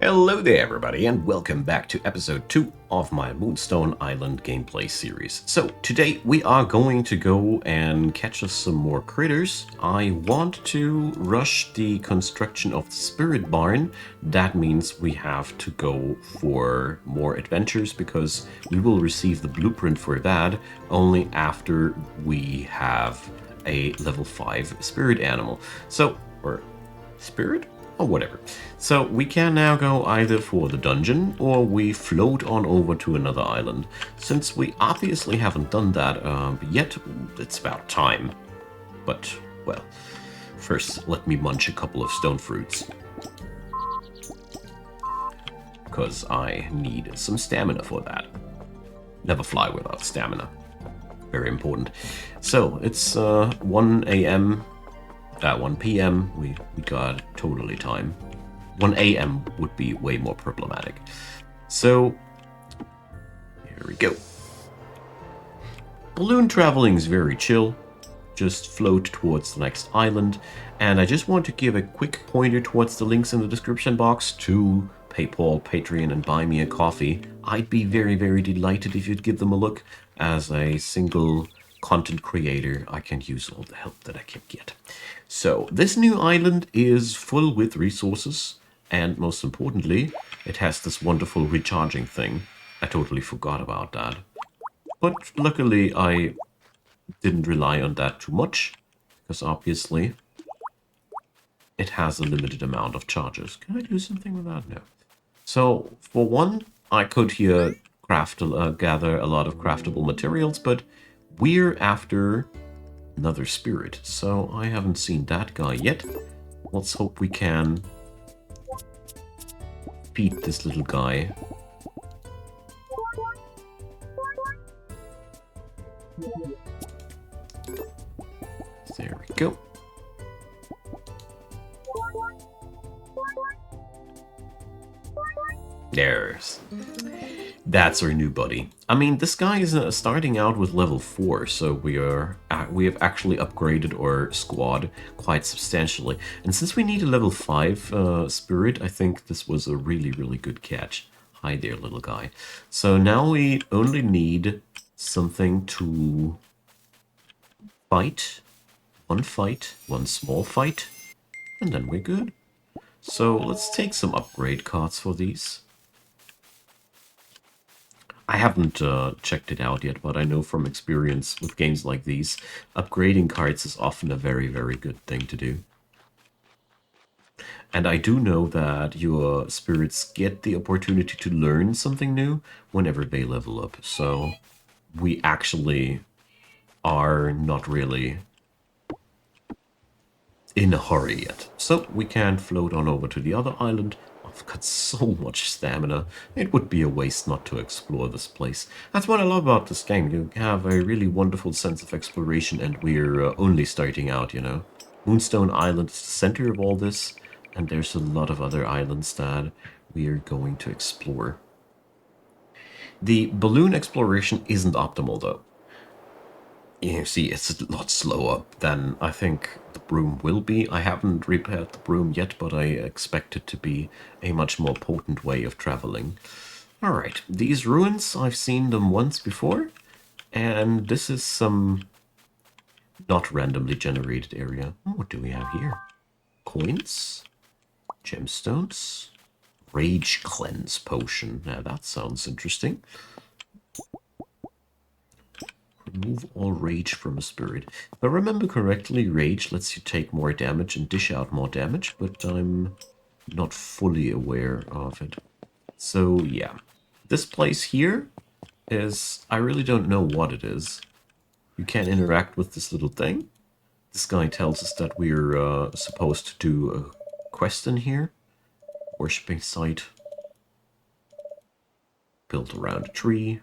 Hello there everybody and welcome back to episode 2 of my Moonstone Island gameplay series. So today we are going to go and catch us some more critters. I want to rush the construction of the spirit barn. That means we have to go for more adventures because we will receive the blueprint for that only after we have a level 5 spirit animal. So, or spirit? Or whatever. So we can now go either for the dungeon or we float on over to another island. Since we obviously haven't done that yet, it's about time. But, well, first let me munch a couple of stone fruits. Because I need some stamina for that. Never fly without stamina. Very important. So, it's 1 a.m. At 1 p.m. we got totally time. 1 a.m. would be way more problematic. So, here we go. Balloon traveling is very chill. Just float towards the next island. And I just want to give a quick pointer towards the links in the description box to PayPal, Patreon, and Buy Me a Coffee. I'd be very, very delighted if you'd give them a look. As a single content creator, I can use all the help that I can get. So, this new island is full with resources, and most importantly, it has this wonderful recharging thing. I totally forgot about that. But luckily, I didn't rely on that too much, because obviously, it has a limited amount of charges. Can I do something with that? No. So, for one, I could here gather a lot of craftable materials, but we're after another spirit, so I haven't seen that guy yet. Let's hope we can feed this little guy. There we go. That's our new buddy. I mean, this guy is starting out with level 4, so we have actually upgraded our squad quite substantially. And since we need a level 5 spirit, I think this was a really, really good catch. Hi there, little guy. So now we only need something to fight. One small fight, and then we're good. So let's take some upgrade cards for these. I haven't checked it out yet, but I know from experience with games like these, upgrading cards is often a very, very good thing to do. And I do know that your spirits get the opportunity to learn something new whenever they level up. So we actually are not really in a hurry yet. So we can float on over to the other island. I've got so much stamina. It would be a waste not to explore this place. That's what I love about this game. You have a really wonderful sense of exploration, and we're only starting out, you know. Moonstone Island is the center of all this, and there's a lot of other islands that we are going to explore. The balloon exploration isn't optimal, though. You see, it's a lot slower than I think the broom will be. I haven't repaired the broom yet, but I expect it to be a much more potent way of traveling. Alright, these ruins, I've seen them once before, and this is some not randomly generated area. What do we have here? Coins? Gemstones? Rage Cleanse Potion. Now that sounds interesting. Remove all rage from a spirit. If I remember correctly, rage lets you take more damage and dish out more damage, but I'm not fully aware of it. So, yeah. This place here is... I really don't know what it is. You can interact with this little thing. This guy tells us that we're supposed to do a quest in here. Worshipping site. Built around a tree.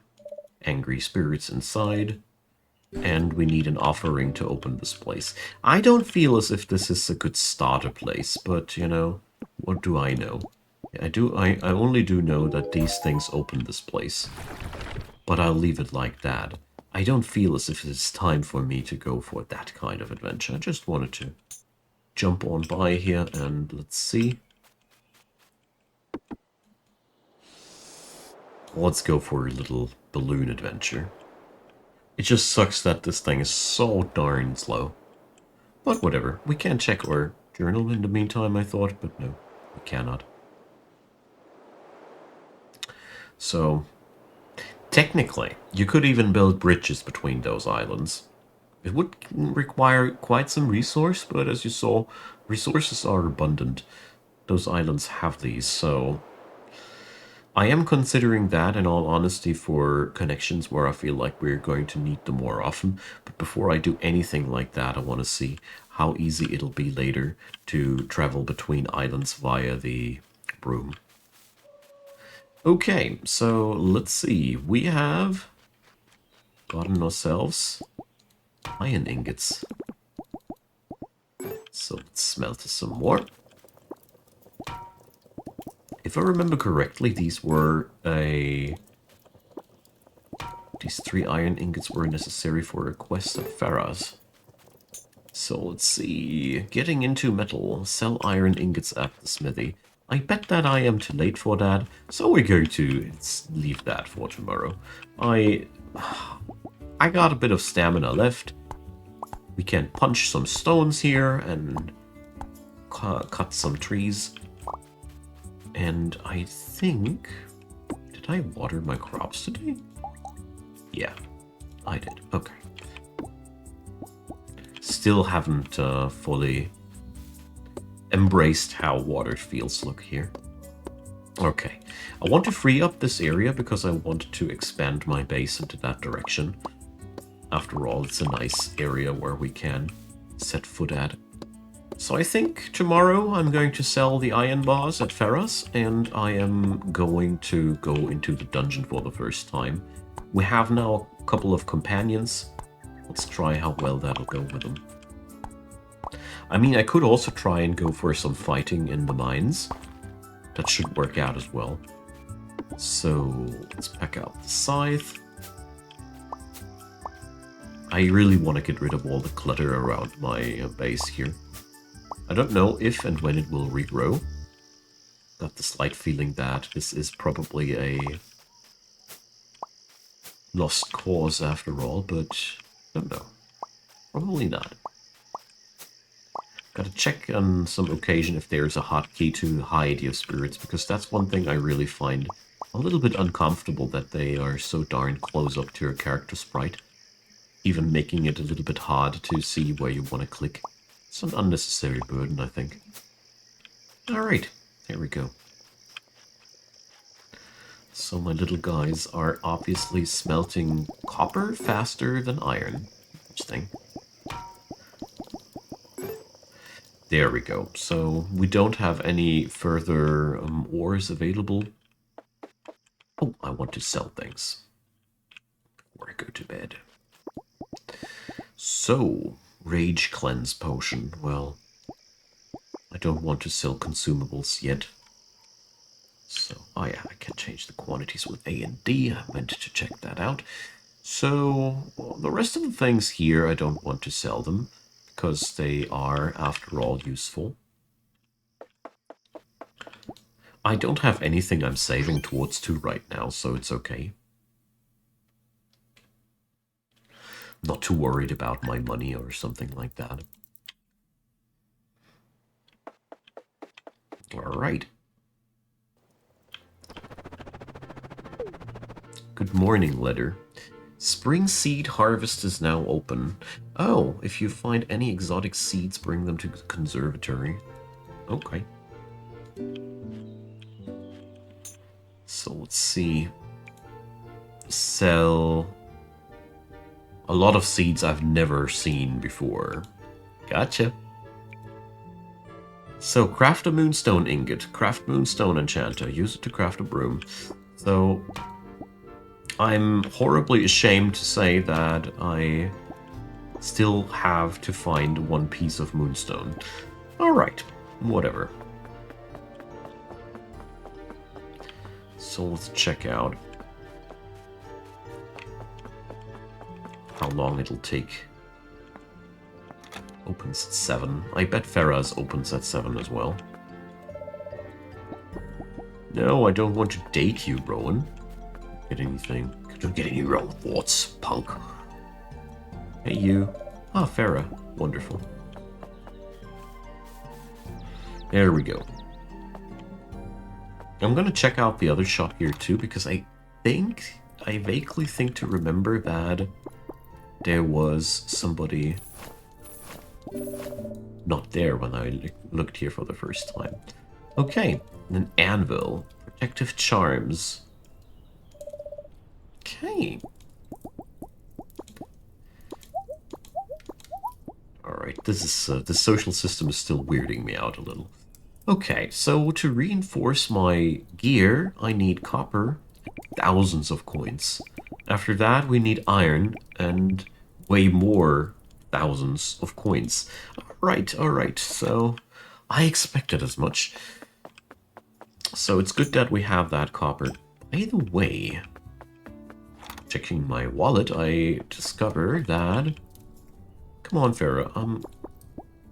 Angry spirits inside. And we need an offering to open this place. I don't feel as if this is a good starter place, but, you know, what do I know? I only do know that these things open this place. But I'll leave it like that. I don't feel as if it's time for me to go for that kind of adventure. I just wanted to jump on by here and let's see. Let's go for a little balloon adventure. It just sucks that this thing is so darn slow. But whatever, we can check our journal in the meantime, I thought, but no, we cannot. So, technically, you could even build bridges between those islands. It would require quite some resource, but as you saw, resources are abundant. Those islands have these, so I am considering that, in all honesty, for connections where I feel like we're going to need them more often. But before I do anything like that, I want to see how easy it'll be later to travel between islands via the broom. Okay, so let's see. We have gotten ourselves iron ingots. So let's smelt some more. If I remember correctly, these 3 iron ingots were necessary for a quest at Faraz. So let's see. Getting into metal. Sell iron ingots at the smithy. I bet that I am too late for that, so we're going to leave that for tomorrow. I got a bit of stamina left. We can punch some stones here and cut some trees. And I think... Did I water my crops today? Yeah, I did. Okay. Still haven't fully embraced how water feels look here. Okay. I want to free up this area because I want to expand my base into that direction. After all, it's a nice area where we can set foot at. So I think tomorrow I'm going to sell the iron bars at Faraz, and I am going to go into the dungeon for the first time. We have now a couple of companions. Let's try how well that'll go with them. I mean, I could also try and go for some fighting in the mines. That should work out as well. So let's pack out the scythe. I really want to get rid of all the clutter around my base here. I don't know if and when it will regrow. Got the slight feeling that this is probably a lost cause after all, but I don't know. Probably not. Gotta check on some occasion if there's a hotkey to hide your spirits, because that's one thing I really find a little bit uncomfortable, that they are so darn close up to your character sprite, even making it a little bit hard to see where you want to click. It's an unnecessary burden, I think. Alright, there we go. So my little guys are obviously smelting copper faster than iron. Interesting. There we go. So we don't have any further ores available. Oh, I want to sell things before I go to bed. So, Rage Cleanse Potion. Well, I don't want to sell consumables yet. So, oh yeah, I can change the quantities with A and D. I meant to check that out. So, well, the rest of the things here, I don't want to sell them, because they are, after all, useful. I don't have anything I'm saving towards to right now, so it's okay. Not too worried about my money or something like that. Alright. Good morning, letter. Spring seed harvest is now open. Oh, if you find any exotic seeds, bring them to the conservatory. Okay. So let's see. Sell a lot of seeds I've never seen before. Gotcha. So craft a moonstone ingot. Craft moonstone enchanter. Use it to craft a broom. So I'm horribly ashamed to say that I still have to find one piece of moonstone. Alright, whatever. So let's check out how long it'll take. Opens at 7. I bet Faraz opens at 7 as well. No, I don't want to date you, Rowan. Get anything? Don't get any wrong thoughts, punk. Hey, you. Ah, Farah. Wonderful. There we go. I'm gonna check out the other shop here too, because I vaguely think to remember that there was somebody not there when I looked here for the first time. Okay, an anvil, protective charms. Okay. Alright, this is the social system is still weirding me out a little. Okay, so to reinforce my gear, I need copper, thousands of coins. After that, we need iron, and way more thousands of coins. Alright, so I expected as much. So it's good that we have that copper. By the way, checking my wallet, I discovered that... Come on, Farah, I'm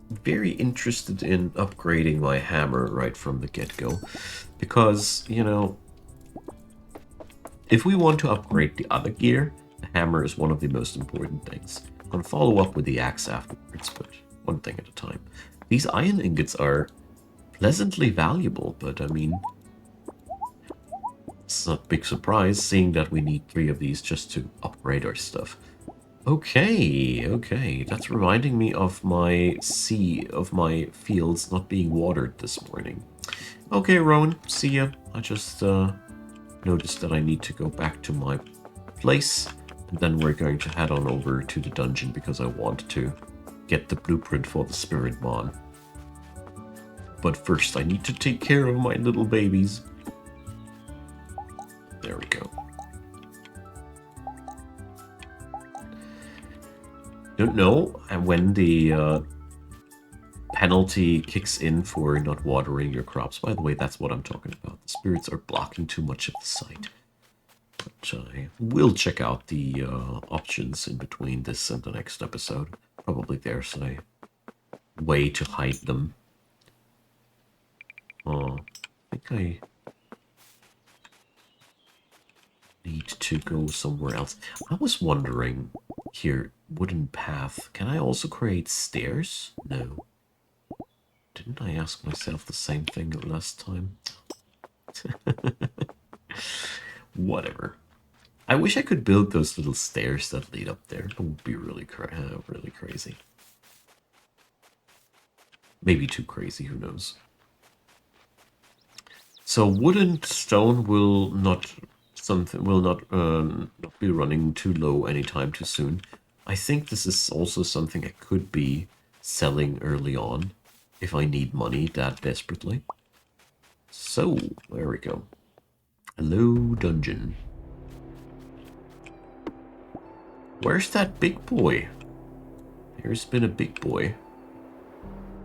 very interested in upgrading my hammer right from the get-go. Because, you know, if we want to upgrade the other gear, the hammer is one of the most important things. I'm going to follow up with the axe afterwards, but one thing at a time. These iron ingots are pleasantly valuable, but I mean, it's not a big surprise seeing that we need 3 of these just to upgrade our stuff. Okay, that's reminding me of my fields not being watered this morning. Okay, Rowan, see ya. I just noticed that I need to go back to my place, and then we're going to head on over to the dungeon because I want to get the blueprint for the spirit bond. But first I need to take care of my little babies. There we go. Don't know when the penalty kicks in for not watering your crops. By the way, that's what I'm talking about. The spirits are blocking too much of the site. But I will check out the options in between this and the next episode. Probably there's a way to hide them. I think I need to go somewhere else. I was wondering here, wooden path. Can I also create stairs? No. Didn't I ask myself the same thing last time? Whatever. I wish I could build those little stairs that lead up there. It would be really, really crazy. Maybe too crazy, who knows. So wood and stone will not be running too low anytime too soon. I think this is also something I could be selling early on if I need money that desperately. So, there we go. Hello, dungeon. Where's that big boy? There's been a big boy.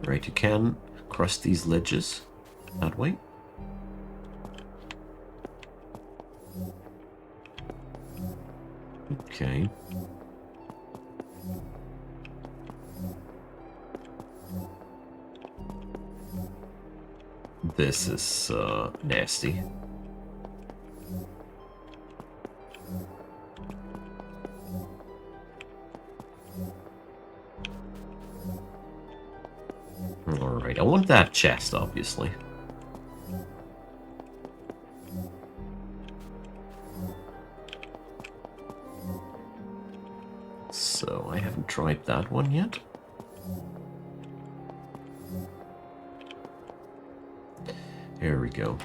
Right, you can cross these ledges that way. Okay. This is nasty. Alright, I want that chest, obviously. So, I haven't tried that one yet. Here we go.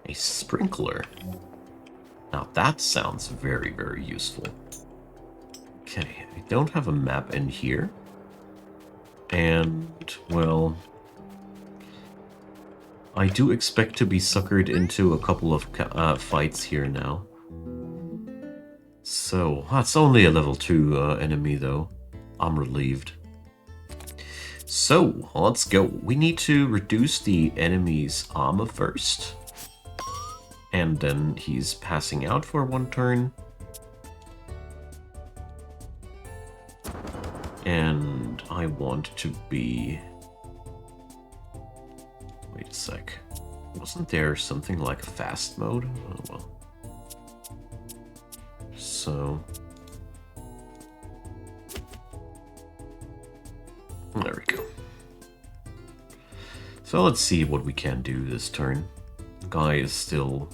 A sprinkler. Now that sounds very, very useful. Okay, I don't have a map in here. And, well, I do expect to be suckered into a couple of fights here now. So, it's only a level 2 enemy though. I'm relieved. So, let's go. We need to reduce the enemy's armor first. And then he's passing out for 1 turn. And I want to be... Wait a sec. Wasn't there something like a fast mode? Oh well. So... there we go. So let's see what we can do this turn. Guy is still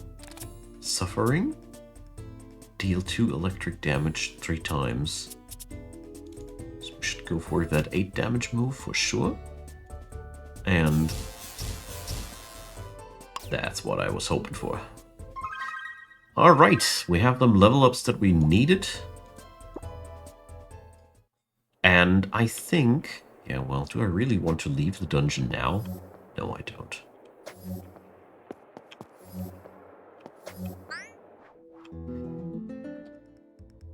suffering. Deal 2 electric damage 3 times. So we should go for that 8 damage move for sure. And that's what I was hoping for. Alright, we have them level ups that we needed. And I think... yeah, well, do I really want to leave the dungeon now? No, I don't.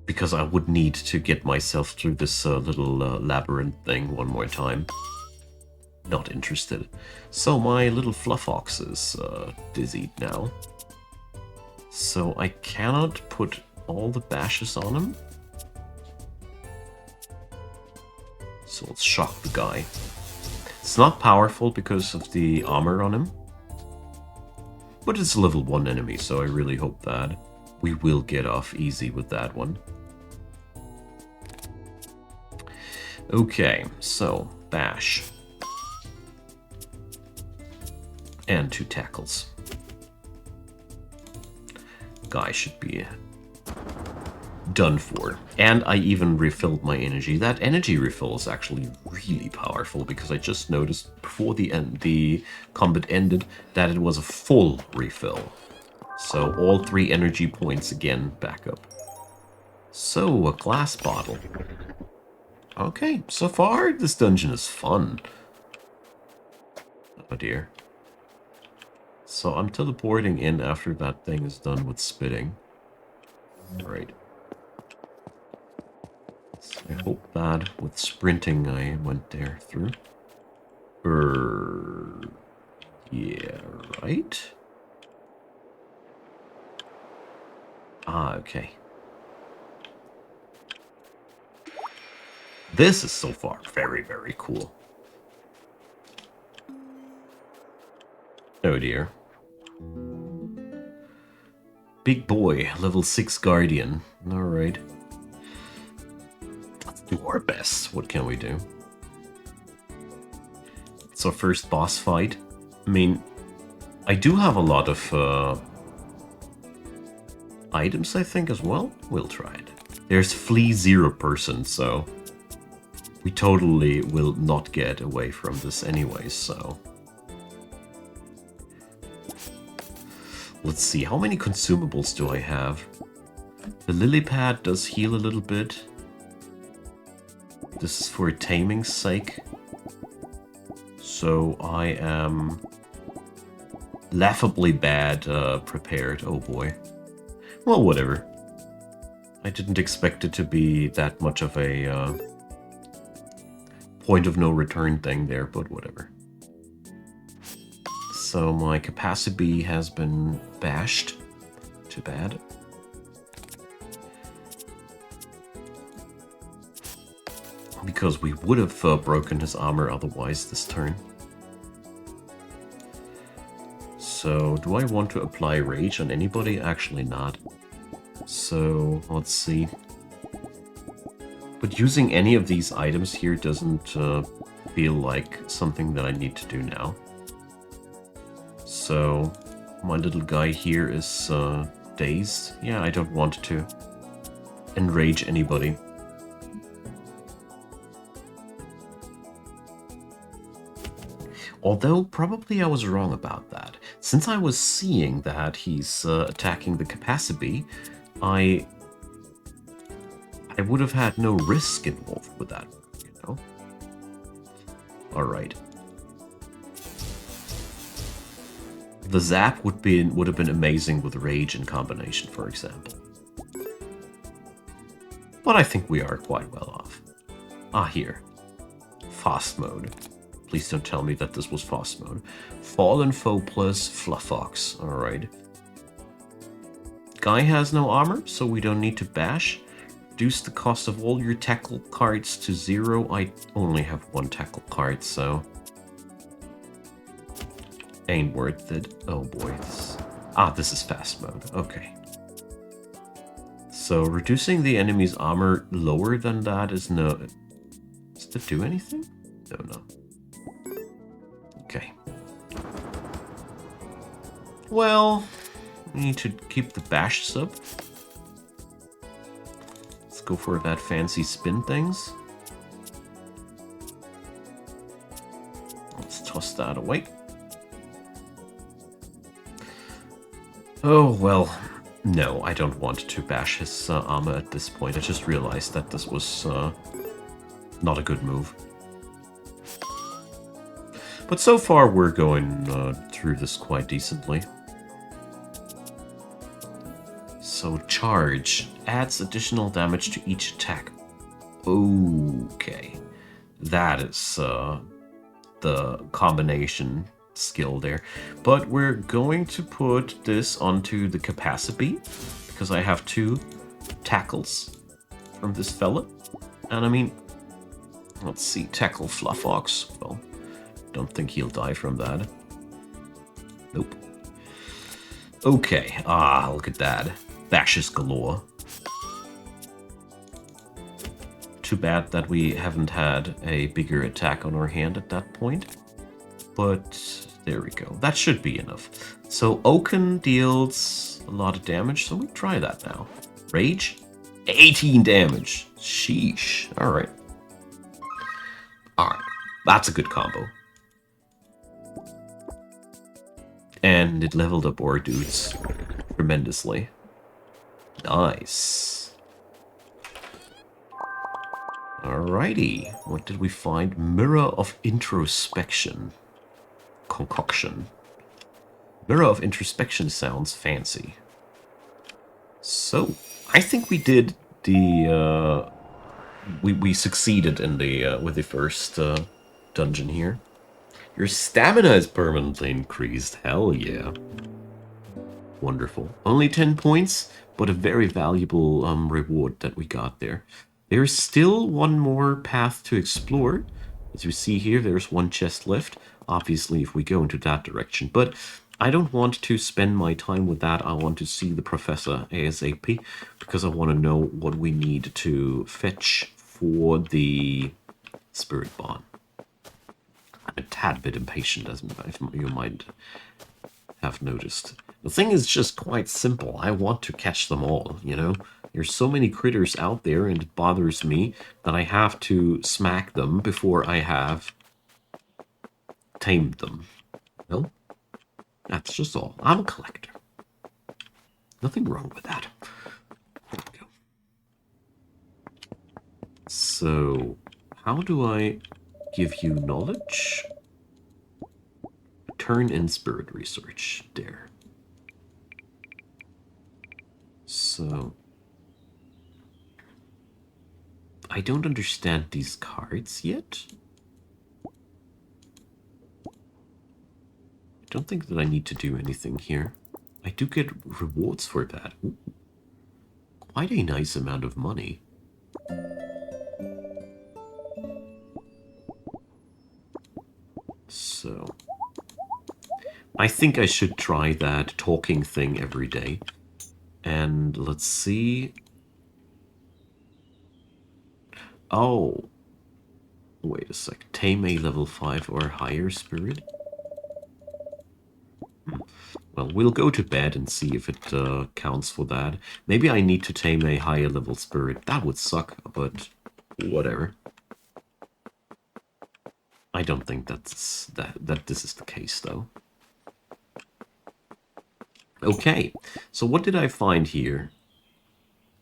Because I would need to get myself through this little labyrinth thing one more time. Not interested. So my little fluff ox is dizzied now. So I cannot put all the bashes on him. So let's shock the guy. It's not powerful because of the armor on him. But it's a level 1 enemy, so I really hope that we will get off easy with that one. Okay, so bash. And 2 tackles. Guy should be done for. And I even refilled my energy. That energy refill is actually really powerful because I just noticed before the combat ended that it was a full refill. So all 3 energy points again back up. So a glass bottle. Okay, so far this dungeon is fun. Oh dear. So I'm teleporting in after that thing is done with spitting. Right. So I hope that with sprinting I went there through. Yeah, right? Ah, okay. This is so far very, very cool. Oh dear. Big boy, level 6 guardian. Alright. Let's do our best. What can we do? It's our first boss fight. I mean, I do have a lot of items, I think, as well. We'll try it. There's Flea 0%, so we totally will not get away from this anyway, so... let's see, how many consumables do I have? The lily pad does heal a little bit. This is for taming's sake. So I am laughably bad prepared, oh boy. Well, whatever. I didn't expect it to be that much of a point of no return thing there, but whatever. So my capacity has been bashed. Too bad. Because we would have broken his armor otherwise this turn. So, do I want to apply rage on anybody? Actually not. So, let's see. But using any of these items here doesn't feel like something that I need to do now. So, my little guy here is dazed. Yeah, I don't want to enrage anybody. Although, probably I was wrong about that. Since I was seeing that he's attacking the capacity, I would have had no risk involved with that, you know? Alright. The zap would have been amazing with rage in combination, for example. But I think we are quite well off. Ah, here. Fast mode. Please don't tell me that this was fast mode. Fallen Foe plus Fluffox. Alright. Guy has no armor, so we don't need to bash. Reduce the cost of all your tackle cards to 0. I only have 1 tackle card, so... Ain't worth it. Oh boy. This is fast mode. Okay. So reducing the enemy's armor lower than that is no... Does that do anything? No. Okay. Well, we need to keep the bash sub. Let's go for that fancy spin things. Let's toss that away. Oh, well, no, I don't want to bash his armor at this point. I just realized that this was not a good move. But so far, we're going through this quite decently. So, charge adds additional damage to each attack. Okay. That is the combination skill there. But we're going to put this onto the capacity because I have 2 tackles from this fella. And I mean, let's see, tackle Fluffox. Well, don't think he'll die from that. Nope. Okay, look at that. Bashes galore. Too bad that we haven't had a bigger attack on our hand at that point. But there we go. That should be enough. So Oaken deals a lot of damage, so we try that now. Rage? 18 damage. Sheesh. Alright. Alright. That's a good combo. And it leveled up our dudes tremendously. Nice. Alrighty. What did we find? Mirror of Introspection. Concoction. Mirror of Introspection sounds fancy. So, I think we did the... we succeeded in the with the first dungeon here. Your stamina is permanently increased. Hell yeah. Wonderful. Only 10 points, but a very valuable reward that we got there. There's still one more path to explore. As you see here, there's one chest left. Obviously, if we go into that direction. But I don't want to spend my time with that. I want to see the professor ASAP, because I want to know what we need to fetch for the spirit bond. I'm a tad bit impatient, as you might have noticed. The thing is just quite simple. I want to catch them all, you know? There's so many critters out there, and it bothers me that I have to smack them before I have tamed them. Well, that's just all. I'm a collector. Nothing wrong with that. There we go. So, how do I give you knowledge? Turn in spirit research. There. So, I don't understand these cards yet. I don't think that I need to do anything here. I do get rewards for that. Ooh, quite a nice amount of money. So, I think I should try that talking thing every day. And let's see. Oh. Wait a sec. Tame a level 5 or higher spirit? Well, we'll go to bed and see if it counts for that. Maybe I need to tame a higher level spirit. That would suck, but whatever. I don't think that this is the case, though. Okay, so what did I find here?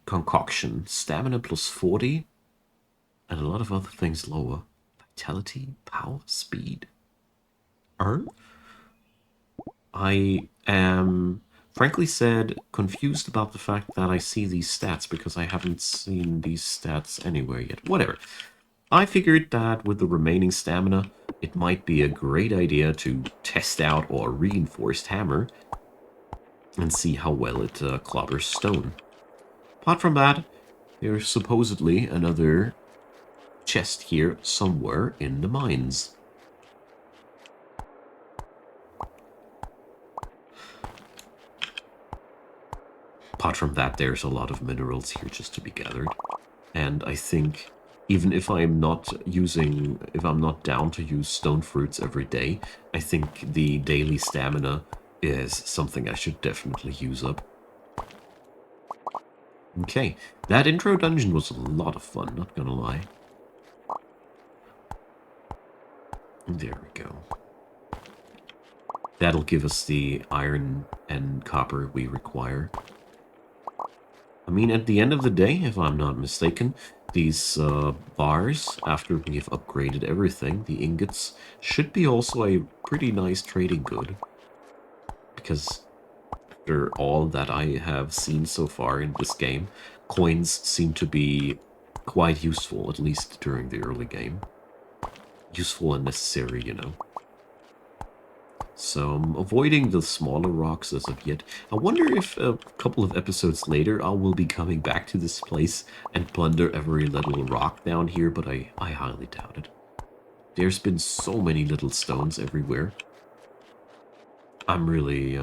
Concoction. Stamina plus 40. And a lot of other things lower. Vitality, power, speed. I am, frankly said, confused about the fact that I see these stats, because I haven't seen these stats anywhere yet. Whatever. I figured that with the remaining stamina, it might be a great idea to test out our reinforced hammer and see how well it clobbers stone. Apart from that, there's supposedly another chest here somewhere in the mines. Apart from that, there's a lot of minerals here just to be gathered. And I think even if I'm not down to use stone fruits every day, I think the daily stamina is something I should definitely use up. Okay, that intro dungeon was a lot of fun, not gonna lie. There we go. That'll give us the iron and copper we require. I mean, at the end of the day, if I'm not mistaken, these bars, after we've upgraded everything, the ingots, should be also a pretty nice trading good. Because after all that I have seen so far in this game, coins seem to be quite useful, at least during the early game. Useful and necessary, you know. So I'm avoiding the smaller rocks as of yet. I wonder if a couple of episodes later I will be coming back to this place and plunder every little rock down here, but I highly doubt it. There's been so many little stones everywhere. I'm really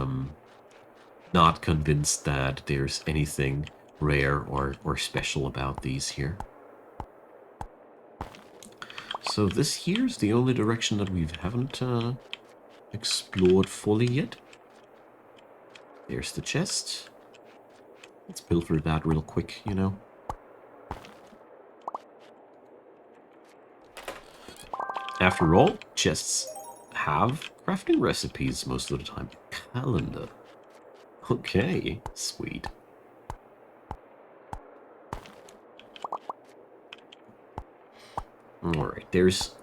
not convinced that there's anything rare or special about these here. So this here's the only direction that we haven't explored fully yet. There's the chest. Let's pilfer that real quick, you know. After all, chests have crafting recipes most of the time. Calendar. Okay, sweet. Alright, there's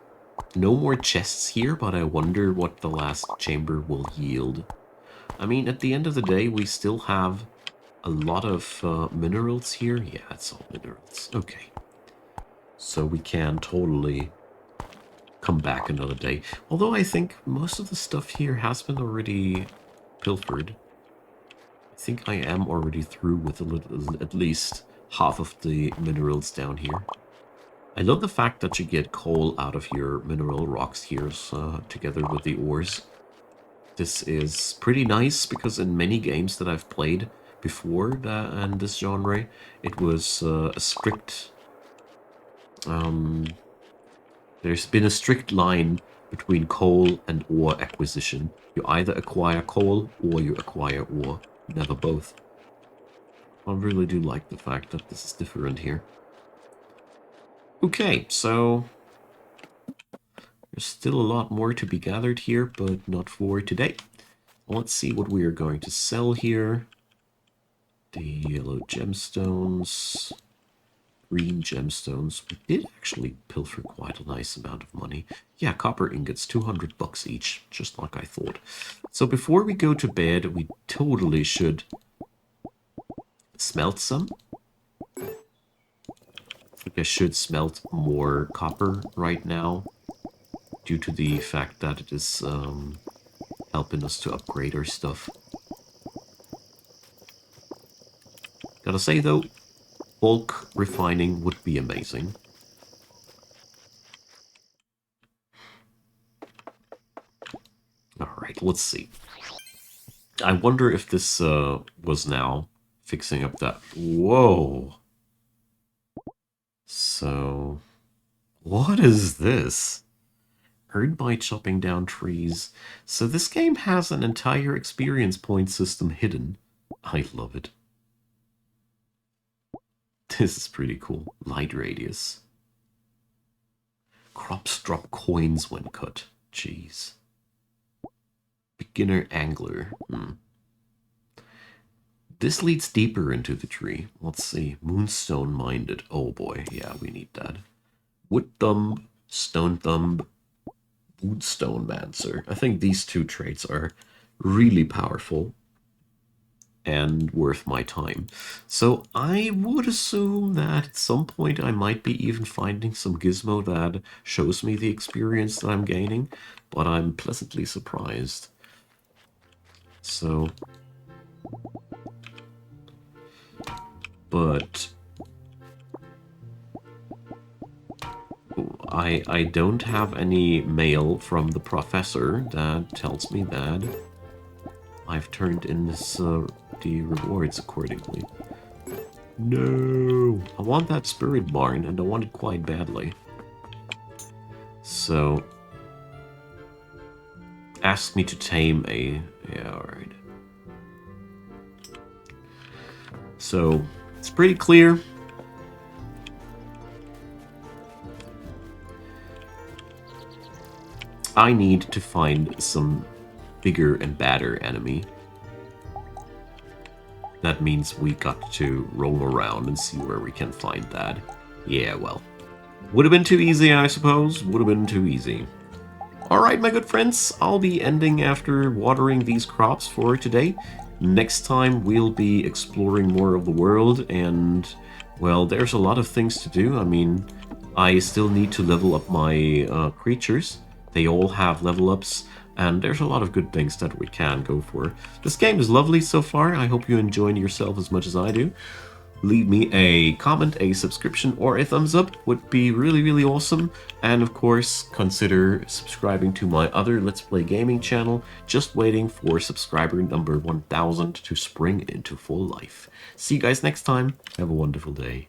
no more chests here, but I wonder what the last chamber will yield. I mean, at the end of the day, we still have a lot of minerals here. Yeah, it's all minerals. Okay. So we can totally come back another day. Although I think most of the stuff here has been already pilfered. I think I am already through with at least half of the minerals down here. I love the fact that you get coal out of your mineral rocks here together with the ores. This is pretty nice because in many games that I've played before in this genre, it was a strict... there's been a strict line between coal and ore acquisition. You either acquire coal or you acquire ore, never both. I really do like the fact that this is different here. Okay, so there's still a lot more to be gathered here, but not for today. Let's see what we are going to sell here. The yellow gemstones, green gemstones. We did actually pilfer quite a nice amount of money. Yeah, copper ingots, 200 bucks each, just like I thought. So before we go to bed, we totally should smelt some. I think I should smelt more copper right now, due to the fact that it is helping us to upgrade our stuff. Gotta say though, bulk refining would be amazing. Alright, let's see. I wonder if this was now fixing up that... Whoa! So... what is this? Earned by chopping down trees. So this game has an entire experience point system hidden. I love it. This is pretty cool. Light radius. Crops drop coins when cut. Jeez. Beginner angler. This leads deeper into the tree. Let's see. Moonstone minded. Oh boy. Yeah, we need that. Wood thumb. Stone thumb. Woodstone mancer. I think these two traits are really powerful and worth my time. So I would assume that at some point I might be even finding some gizmo that shows me the experience that I'm gaining, but I'm pleasantly surprised. So... but... I don't have any mail from the professor that tells me that I've turned in this the rewards accordingly. No! I want that spirit barn, and I want it quite badly. So... ask me to tame a... yeah, alright. So, it's pretty clear. I need to find some bigger and badder enemy. That means we got to roll around and see where we can find that. Yeah, well. Would have been too easy, I suppose. Would have been too easy. Alright, my good friends. I'll be ending after watering these crops for today. Next time, we'll be exploring more of the world, and, well, there's a lot of things to do. I mean, I still need to level up my creatures. They all have level ups, and there's a lot of good things that we can go for. This game is lovely so far. I hope you enjoyed yourself as much as I do. Leave me a comment, a subscription, or a thumbs up would be really, really awesome. And of course, consider subscribing to my other Let's Play Gaming channel, just waiting for subscriber number 1000 to spring into full life. See you guys next time. Have a wonderful day.